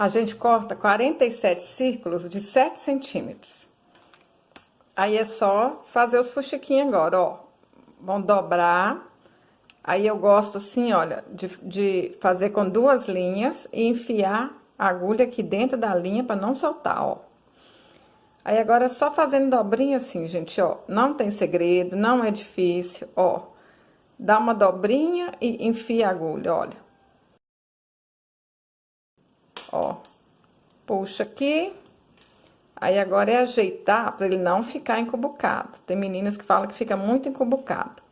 a gente corta 47 círculos de 7 centímetros. Aí é só fazer os fuxiquinhos agora, ó. Vão dobrar. Aí eu gosto assim, olha, de fazer com 2 linhas e enfiar a agulha aqui dentro da linha pra não soltar, ó. Aí agora é só fazendo dobrinha assim, gente, ó. Não tem segredo, não é difícil, ó. Dá uma dobrinha e enfia a agulha, olha. Ó. Puxa aqui. Aí agora é ajeitar pra ele não ficar encubucado. Tem meninas que falam que fica muito encubucado.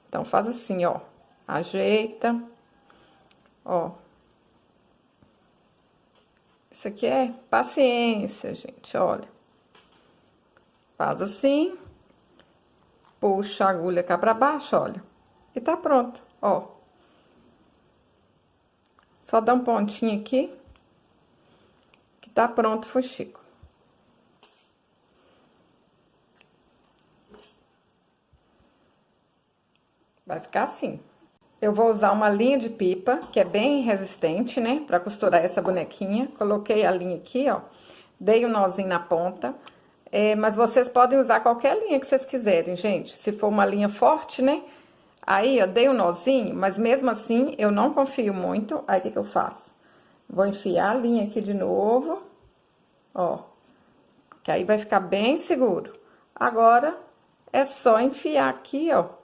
Então, faz assim, ó. Ajeita. Ó. Isso aqui é paciência, gente, olha. Faz assim. Puxa a agulha cá pra baixo, olha. E tá pronto, ó. Só dá um pontinho aqui. Que tá pronto o fuxico. Vai ficar assim. Eu vou usar uma linha de pipa, que é bem resistente, né? Pra costurar essa bonequinha. Coloquei a linha aqui, ó. Dei um nozinho na ponta. Mas vocês podem usar qualquer linha que vocês quiserem, gente. Se for uma linha forte, né? Aí, ó, dei um nozinho, mas mesmo assim, eu não confio muito. Aí, o que que eu faço? Vou enfiar a linha aqui de novo. Ó. Que aí vai ficar bem seguro. Agora, é só enfiar aqui, ó.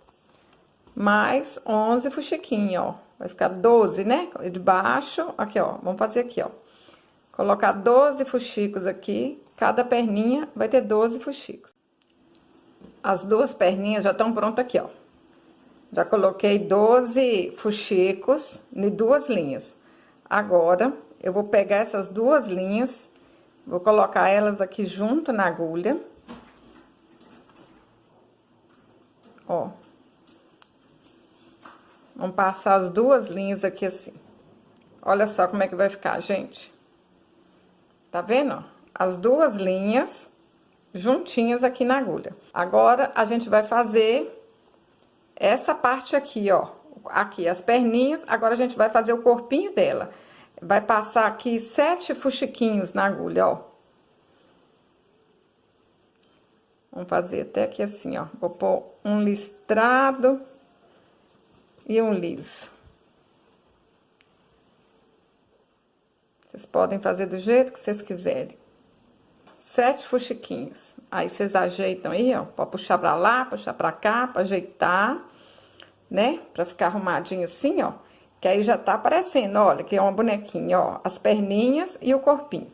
Mais 11 fuxiquinhos, ó. Vai ficar 12, né? De baixo, aqui, ó. Vamos fazer aqui, ó. Colocar 12 fuxicos aqui. Cada perninha vai ter 12 fuxicos. As 2 perninhas já estão prontas aqui, ó. Já coloquei 12 fuxicos em 2 linhas. Agora, eu vou pegar essas 2 linhas, vou colocar elas aqui junto na agulha. Ó. Vamos passar as 2 linhas aqui assim. Olha só como é que vai ficar, gente. Tá vendo, ó? As 2 linhas juntinhas aqui na agulha. Agora, a gente vai fazer essa parte aqui, ó. Aqui, as perninhas. Agora, a gente vai fazer o corpinho dela. Vai passar aqui 7 fuxiquinhos na agulha, ó. Vamos fazer até aqui assim, ó. Vou pôr um listrado e um liso. Vocês podem fazer do jeito que vocês quiserem. 7 fuxiquinhos. Aí, vocês ajeitam aí, ó. Pode puxar pra lá, puxar pra cá, pra ajeitar, né? Pra ficar arrumadinho assim, ó. Que aí já tá aparecendo, olha, que é uma bonequinha, ó. As perninhas e o corpinho.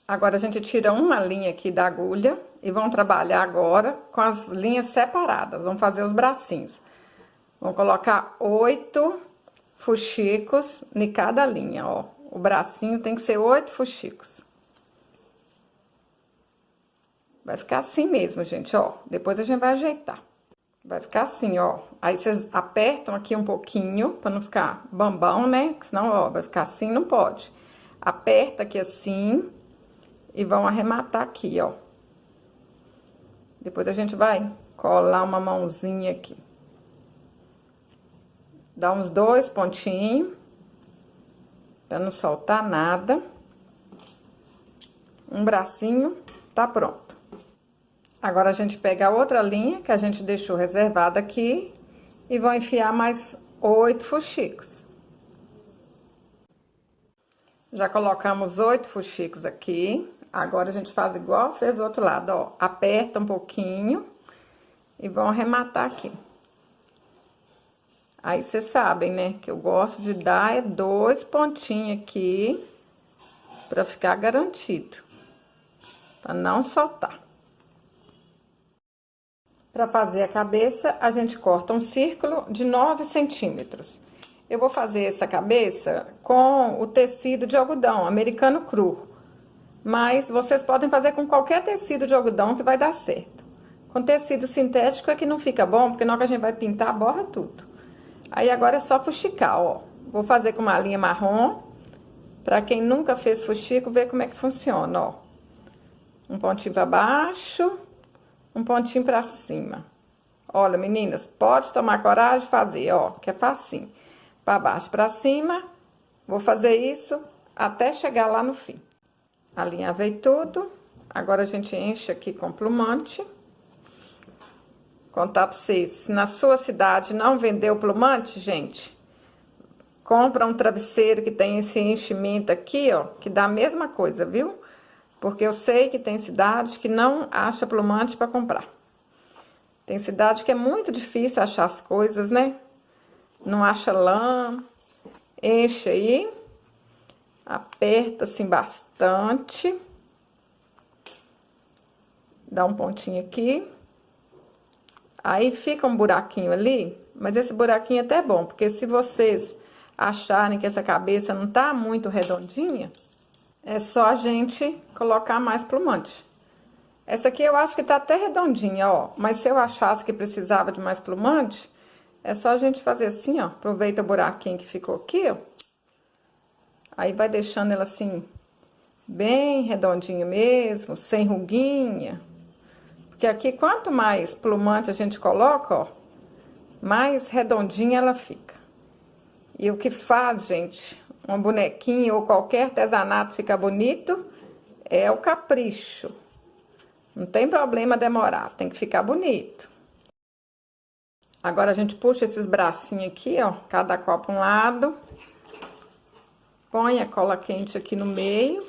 Agora, a gente tira uma linha aqui da agulha e vamos trabalhar agora com as linhas separadas. Vamos fazer os bracinhos. Vamos colocar 8 fuxicos em cada linha, ó. O bracinho tem que ser 8 fuxicos. Vai ficar assim mesmo, gente, ó. Depois a gente vai ajeitar. Vai ficar assim, ó. Aí, vocês apertam aqui um pouquinho, pra não ficar bambão, né? Porque senão, ó, vai ficar assim, não pode. Aperta aqui assim e vão arrematar aqui, ó. Depois a gente vai colar uma mãozinha aqui. Dá uns 2 pontinhos, pra não soltar nada. Um bracinho, tá pronto. Agora, a gente pega a outra linha que a gente deixou reservada aqui e vou enfiar mais 8 fuxicos. Já colocamos 8 fuxicos aqui. Agora, a gente faz igual fez do outro lado, ó. Aperta um pouquinho e vão arrematar aqui. Aí, vocês sabem, né, que eu gosto de dar 2 pontinhos aqui pra ficar garantido. Pra não soltar. Para fazer a cabeça, a gente corta um círculo de 9 centímetros. Eu vou fazer essa cabeça com o tecido de algodão, americano cru. Mas vocês podem fazer com qualquer tecido de algodão que vai dar certo. Com tecido sintético é que não fica bom, porque na hora que a gente vai pintar, borra tudo. Aí agora é só fuxicar, ó. Vou fazer com uma linha marrom. Para quem nunca fez fuxico, ver como é que funciona, ó. Um pontinho para baixo. Um pontinho pra cima. Olha, meninas, pode tomar coragem de fazer, ó, que é facinho. Pra baixo, pra cima, vou fazer isso até chegar lá no fim. Alinhavei tudo. Agora a gente enche aqui com plumante. Contar pra vocês, se na sua cidade não vendeu plumante, gente, compra um travesseiro que tem esse enchimento aqui, ó, que dá a mesma coisa, viu? Porque eu sei que tem cidade que não acha plumante para comprar. Tem cidade que é muito difícil achar as coisas, né? Não acha lã. Enche aí. Aperta assim bastante. Dá um pontinho aqui. Aí fica um buraquinho ali, mas esse buraquinho é até bom, porque se vocês acharem que essa cabeça não tá muito redondinha, é só a gente colocar mais plumante. Essa aqui eu acho que tá até redondinha, ó, mas se eu achasse que precisava de mais plumante, é só a gente fazer assim, ó, aproveita o buraquinho que ficou aqui, ó. Aí vai deixando ela assim, bem redondinha mesmo, sem ruguinha. Porque aqui, quanto mais plumante a gente coloca, ó, mais redondinha ela fica. E o que faz, gente, uma bonequinha ou qualquer artesanato ficar bonito, é o capricho. Não tem problema demorar, tem que ficar bonito. Agora a gente puxa esses bracinhos aqui, ó, cada qual para um lado. Põe a cola quente aqui no meio.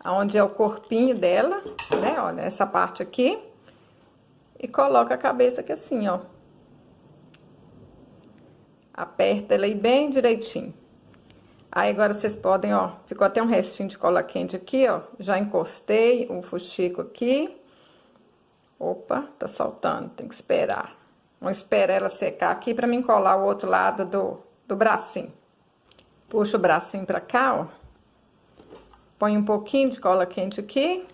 Onde é o corpinho dela, né? Olha, essa parte aqui. E coloca a cabeça aqui assim, ó. Aperta ela aí bem direitinho. Aí agora vocês podem, ó, ficou até um restinho de cola quente aqui, ó. Já encostei um fuxico aqui. Opa, tá soltando, tem que esperar. Vamos esperar ela secar aqui pra mim colar o outro lado do bracinho. Puxa o bracinho pra cá, ó. Põe um pouquinho de cola quente aqui.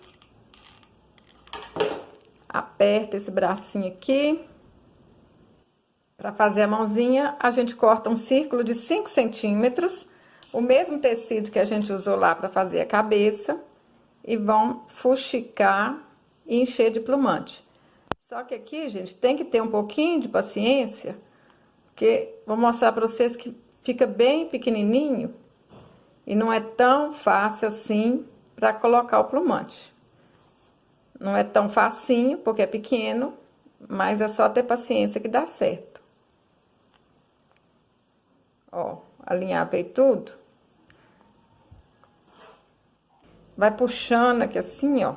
Aperta esse bracinho aqui. Para fazer a mãozinha, a gente corta um círculo de 5 centímetros. O mesmo tecido que a gente usou lá para fazer a cabeça. E vão fuxicar e encher de plumante. Só que aqui, gente, tem que ter um pouquinho de paciência. Porque vou mostrar para vocês que fica bem pequenininho. E não é tão fácil assim para colocar o plumante. Não é tão facinho, porque é pequeno, mas é só ter paciência que dá certo. Ó, alinhavei tudo. Vai puxando aqui assim, ó.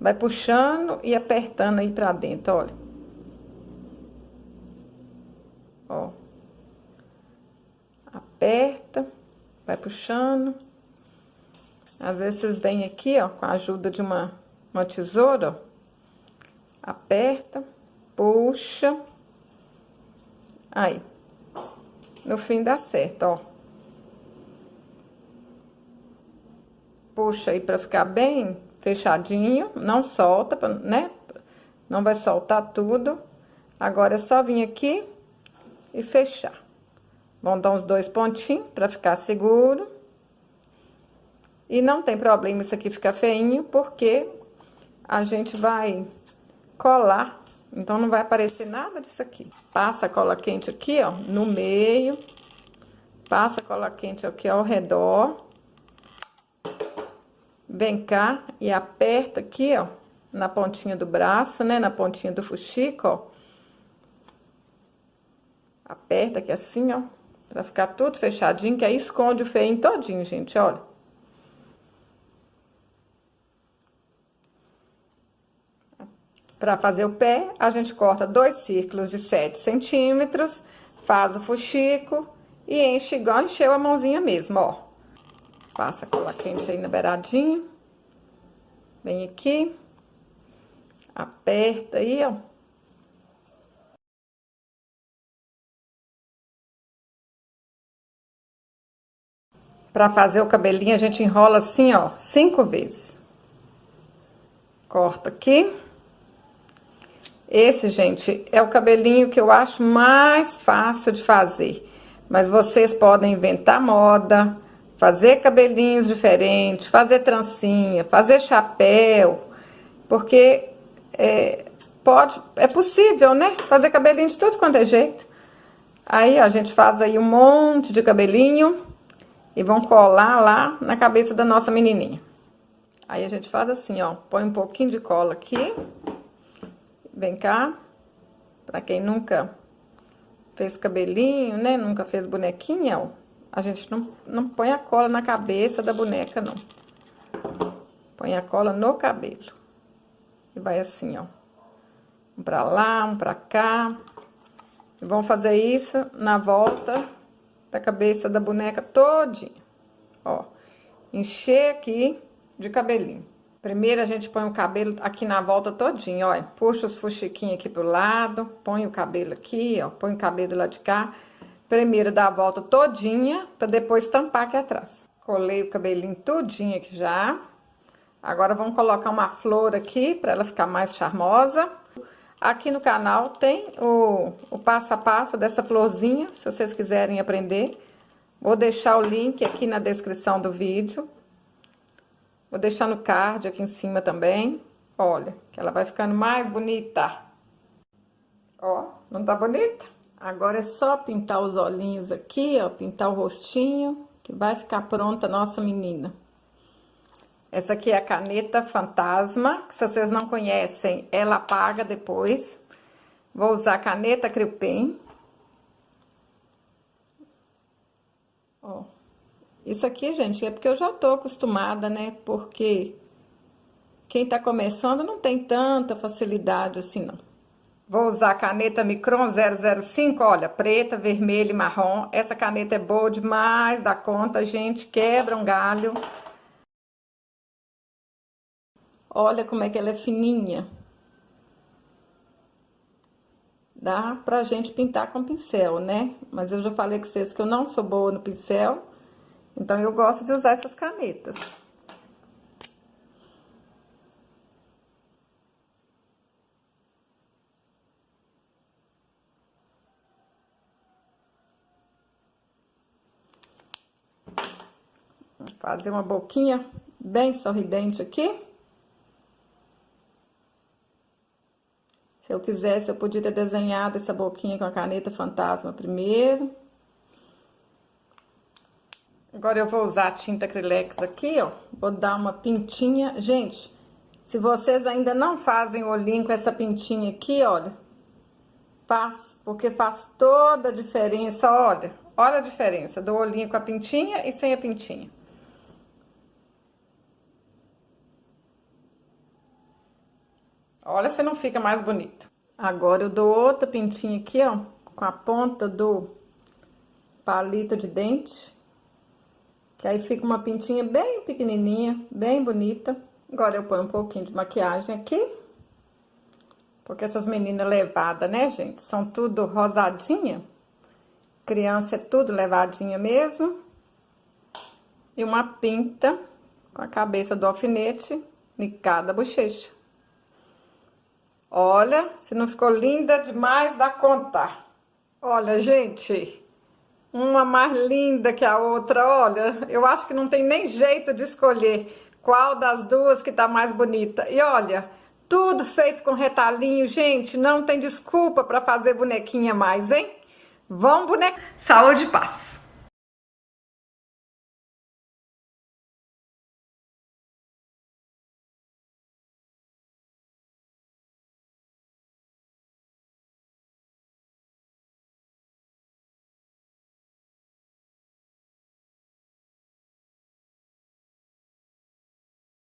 Vai puxando e apertando aí pra dentro, olha. Ó. Aperta. Vai puxando. Às vezes vocês vêm aqui, ó, com a ajuda de uma tesoura, ó. Aperta, puxa. Aí. No fim dá certo, ó. Puxa aí pra ficar bem fechadinho. Não solta, né? Não vai soltar tudo. Agora é só vir aqui e fechar. Vamos dar uns 2 pontinhos para ficar seguro. E não tem problema isso aqui ficar feinho, porque a gente vai colar. Então, não vai aparecer nada disso aqui. Passa a cola quente aqui, ó, no meio. Passa a cola quente aqui ao redor. Vem cá e aperta aqui, ó, na pontinha do braço, né? Na pontinha do fuxico, ó. Aperta aqui assim, ó. Pra ficar tudo fechadinho, que aí esconde o feinho todinho, gente, olha. Pra fazer o pé, a gente corta 2 círculos de 7 centímetros, faz o fuxico e enche igual encheu a mãozinha mesmo, ó. Passa a cola quente aí na beiradinha. Vem aqui. Aperta aí, ó. Pra fazer o cabelinho, a gente enrola assim, ó, 5 vezes. Corta aqui. Esse, gente, é o cabelinho que eu acho mais fácil de fazer. Mas vocês podem inventar moda, fazer cabelinhos diferentes, fazer trancinha, fazer chapéu. Porque é possível, né? Fazer cabelinho de tudo quanto é jeito. Aí, ó, a gente faz aí um monte de cabelinho. e vão colar lá na cabeça da nossa menininha. Aí a gente faz assim, ó, põe um pouquinho de cola aqui. Vem cá. Pra quem nunca fez cabelinho, né, nunca fez bonequinha, ó. A gente não põe a cola na cabeça da boneca, não. Põe a cola no cabelo. E vai assim, ó. Um pra lá, um pra cá. E vamos fazer isso na volta da cabeça da boneca todinha. Ó. Encher aqui de cabelinho. Primeiro a gente põe o cabelo aqui na volta todinho, ó. Puxa os fuxiquinhos aqui pro lado. Põe o cabelo aqui, ó. Põe o cabelo lá de cá. Primeiro dá a volta todinha, pra depois tampar aqui atrás. Colei o cabelinho todinho aqui já. Agora vamos colocar uma flor aqui, pra ela ficar mais charmosa. Aqui no canal tem o passo a passo dessa florzinha, se vocês quiserem aprender. Vou deixar o link aqui na descrição do vídeo. Vou deixar no card aqui em cima também. Olha, que ela vai ficando mais bonita. Ó, não tá bonita? Agora é só pintar os olhinhos aqui, ó, pintar o rostinho, que vai ficar pronta a nossa menina. Essa aqui é a caneta fantasma, que se vocês não conhecem, ela apaga depois. Vou usar a caneta Acryl Pen. Ó. Isso aqui, gente, é porque eu já tô acostumada, né? Porque quem tá começando não tem tanta facilidade assim, não. Vou usar a caneta Micron 005, olha, preta, vermelha e marrom. Essa caneta é boa demais da conta, gente, quebra um galho. Olha como é que ela é fininha. Dá pra gente pintar com pincel, né? Mas eu já falei com vocês que eu não sou boa no pincel, então eu gosto de usar essas canetas. Vou fazer uma boquinha bem sorridente aqui. Se eu quisesse, eu podia ter desenhado essa boquinha com a caneta fantasma primeiro. Agora eu vou usar a tinta acrylex aqui, ó. Vou dar uma pintinha. Gente, se vocês ainda não fazem o olhinho com essa pintinha aqui, olha, faz, porque faz toda a diferença, olha. Olha a diferença do olhinho com a pintinha e sem a pintinha. Olha se não fica mais bonito. Agora eu dou outra pintinha aqui, ó, com a ponta do palito de dente. Que aí fica uma pintinha bem pequenininha, bem bonita. Agora eu ponho um pouquinho de maquiagem aqui. Porque essas meninas levadas, né, gente? São tudo rosadinha. Criança é tudo levadinha mesmo. E uma pinta com a cabeça do alfinete em cada bochecha. Olha, se não ficou linda demais da conta. Olha, gente, uma mais linda que a outra. Olha, eu acho que não tem nem jeito de escolher qual das duas que tá mais bonita. E olha, tudo feito com retalhinho, gente, não tem desculpa para fazer bonequinha mais, hein? Vamos, boneca. Saúde e paz.